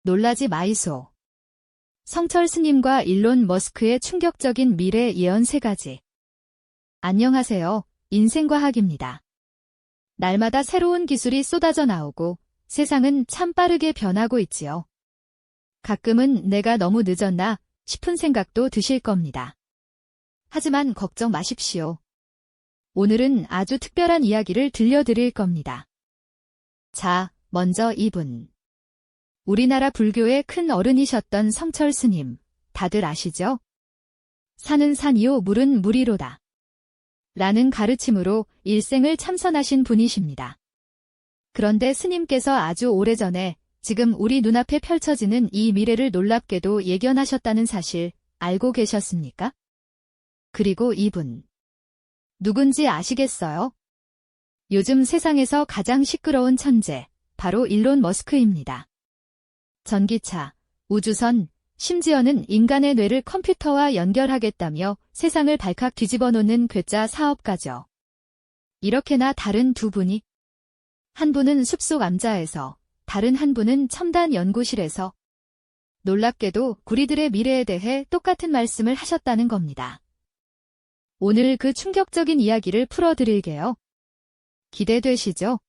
놀라지 마이소. 성철 스님과 일론 머스크의 충격적인 미래 예언 3가지. 안녕하세요. 인생과학입니다. 날마다 새로운 기술이 쏟아져 나오고 세상은 참 빠르게 변하고 있지요. 가끔은 내가 너무 늦었나 싶은 생각도 드실 겁니다. 하지만 걱정 마십시오. 오늘은 아주 특별한 이야기를 들려드릴 겁니다. 자, 먼저 이분. 우리나라 불교의 큰 어른이셨던 성철 스님, 다들 아시죠? 산은 산이요 물은 물이로다. 라는 가르침으로 일생을 참선하신 분이십니다. 그런데 스님께서 아주 오래전에 지금 우리 눈앞에 펼쳐지는 이 미래를 놀랍게도 예견하셨다는 사실 알고 계셨습니까? 그리고 이분. 누군지 아시겠어요? 요즘 세상에서 가장 시끄러운 천재, 바로 일론 머스크입니다. 전기차, 우주선, 심지어는 인간의 뇌를 컴퓨터와 연결하겠다며 세상을 발칵 뒤집어 놓는 괴짜 사업가죠. 이렇게나 다른 두 분이, 한 분은 숲속 암자에서, 다른 한 분은 첨단 연구실에서 놀랍게도 우리들의 미래에 대해 똑같은 말씀을 하셨다는 겁니다. 오늘 그 충격적인 이야기를 풀어드릴게요. 기대되시죠?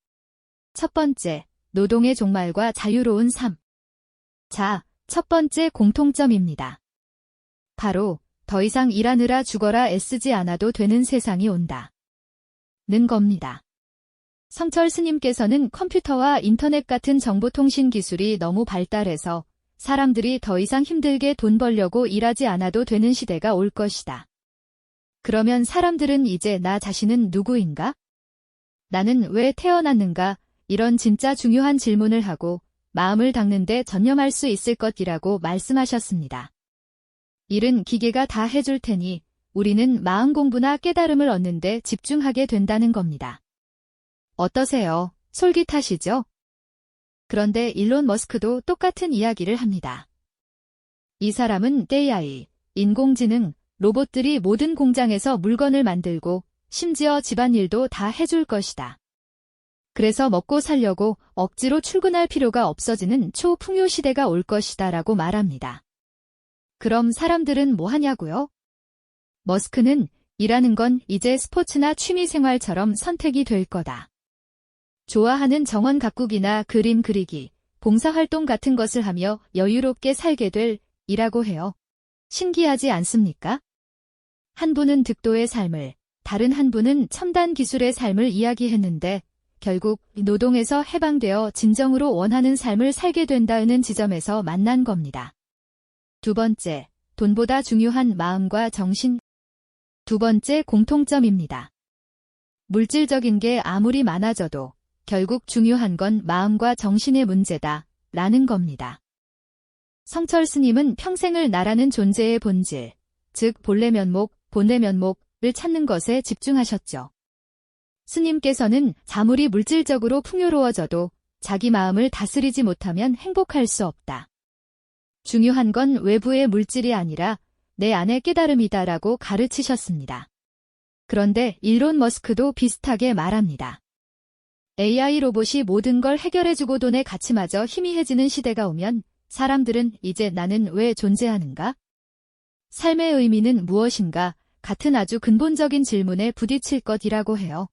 첫 번째, 노동의 종말과 자유로운 삶. 자, 첫 번째 공통점입니다. 바로 더 이상 일하느라 죽어라 애쓰지 않아도 되는 세상이 온다. 는 겁니다. 성철 스님께서는 컴퓨터와 인터넷 같은 정보통신 기술이 너무 발달해서 사람들이 더 이상 힘들게 돈 벌려고 일하지 않아도 되는 시대가 올 것이다. 그러면 사람들은 이제 나 자신은 누구인가? 나는 왜 태어났는가? 이런 진짜 중요한 질문을 하고 마음을 닦는 데 전념할 수 있을 것이라고 말씀하셨습니다. 일은 기계가 다 해줄 테니 우리는 마음 공부나 깨달음을 얻는 데 집중하게 된다는 겁니다. 어떠세요? 솔깃하시죠? 그런데 일론 머스크도 똑같은 이야기를 합니다. 이 사람은 AI, 인공지능, 로봇들이 모든 공장에서 물건을 만들고 심지어 집안일도 다 해줄 것이다. 그래서 먹고 살려고 억지로 출근할 필요가 없어지는 초풍요 시대가 올 것이다 라고 말합니다. 그럼 사람들은 뭐 하냐고요? 머스크는 일하는 건 이제 스포츠나 취미생활처럼 선택이 될 거다. 좋아하는 정원 가꾸기나 그림 그리기, 봉사활동 같은 것을 하며 여유롭게 살게 될 이라고 해요. 신기하지 않습니까? 한 분은 득도의 삶을, 다른 한 분은 첨단 기술의 삶을 이야기했는데 결국 노동에서 해방되어 진정으로 원하는 삶을 살게 된다는 지점에서 만난 겁니다. 두 번째, 돈보다 중요한 마음과 정신. 두 번째 공통점입니다. 물질적인 게 아무리 많아져도 결국 중요한 건 마음과 정신의 문제다 라는 겁니다. 성철 스님은 평생을 나라는 존재의 본질, 즉 본래 면목, 본래 면목을 찾는 것에 집중하셨죠. 스님께서는 아무리 물질적으로 풍요로워져도 자기 마음을 다스리지 못하면 행복할 수 없다. 중요한 건 외부의 물질이 아니라 내 안의 깨달음이다라고 가르치셨습니다. 그런데 일론 머스크도 비슷하게 말합니다. AI 로봇이 모든 걸 해결해주고 돈의 가치마저 희미해지는 시대가 오면 사람들은 이제 나는 왜 존재하는가? 삶의 의미는 무엇인가? 같은 아주 근본적인 질문에 부딪힐 것이라고 해요.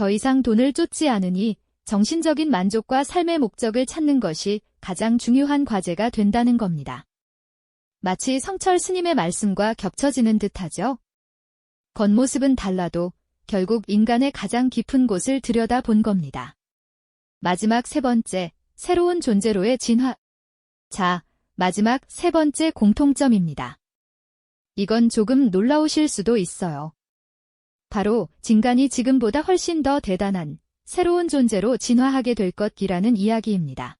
더 이상 돈을 쫓지 않으니 정신적인 만족과 삶의 목적을 찾는 것이 가장 중요한 과제가 된다는 겁니다. 마치 성철 스님의 말씀과 겹쳐지는 듯하죠. 겉모습은 달라도 결국 인간의 가장 깊은 곳을 들여다본 겁니다. 마지막 세 번째, 새로운 존재로의 진화. 자, 마지막 세 번째 공통점입니다. 이건 조금 놀라우실 수도 있어요. 바로 인간이 지금보다 훨씬 더 대단한 새로운 존재로 진화하게 될 것이라는 이야기입니다.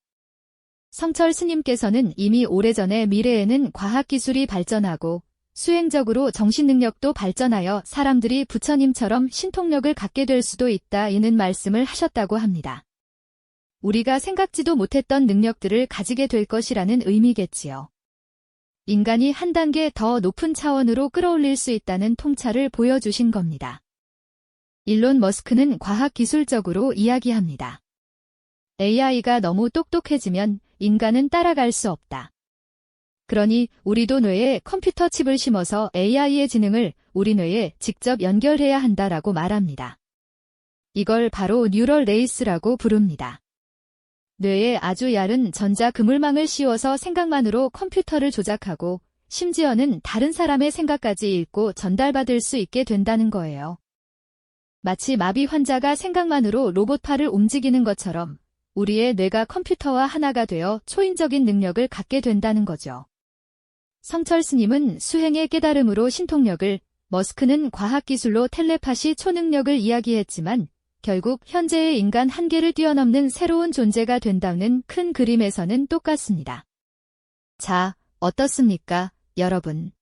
성철 스님께서는 이미 오래전에 미래에는 과학기술이 발전하고 수행적으로 정신능력도 발전하여 사람들이 부처님처럼 신통력을 갖게 될 수도 있다 이는 말씀을 하셨다고 합니다. 우리가 생각지도 못했던 능력들을 가지게 될 것이라는 의미겠지요. 인간이 한 단계 더 높은 차원으로 끌어올릴 수 있다는 통찰을 보여주신 겁니다. 일론 머스크는 과학기술적으로 이야기합니다. AI가 너무 똑똑해지면 인간은 따라갈 수 없다. 그러니 우리도 뇌에 컴퓨터 칩을 심어서 AI의 지능을 우리 뇌에 직접 연결해야 한다라고 말합니다. 이걸 바로 뉴럴 레이스라고 부릅니다. 뇌에 아주 얇은 전자 그물망을 씌워서 생각만으로 컴퓨터를 조작하고 심지어는 다른 사람의 생각까지 읽고 전달받을 수 있게 된다는 거예요. 마치 마비 환자가 생각만으로 로봇팔을 움직이는 것처럼 우리의 뇌가 컴퓨터와 하나가 되어 초인적인 능력을 갖게 된다는 거죠. 성철 스님은 수행의 깨달음으로 신통력을, 머스크는 과학기술로 텔레파시 초능력을 이야기했지만 결국 현재의 인간 한계를 뛰어넘는 새로운 존재가 된다는 큰 그림에서는 똑같습니다. 자, 어떻습니까, 여러분?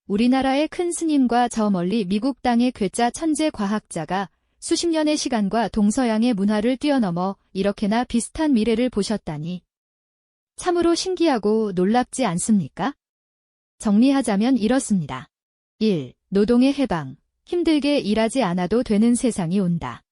우리나라의 큰 스님과 저 멀리 미국 땅의 괴짜 천재 과학자가 수십 년의 시간과 동서양의 문화를 뛰어넘어 이렇게나 비슷한 미래를 보셨다니 참으로 신기하고 놀랍지 않습니까? 정리하자면 이렇습니다. 1. 노동의 해방. 힘들게 일하지 않아도 되는 세상이 온다.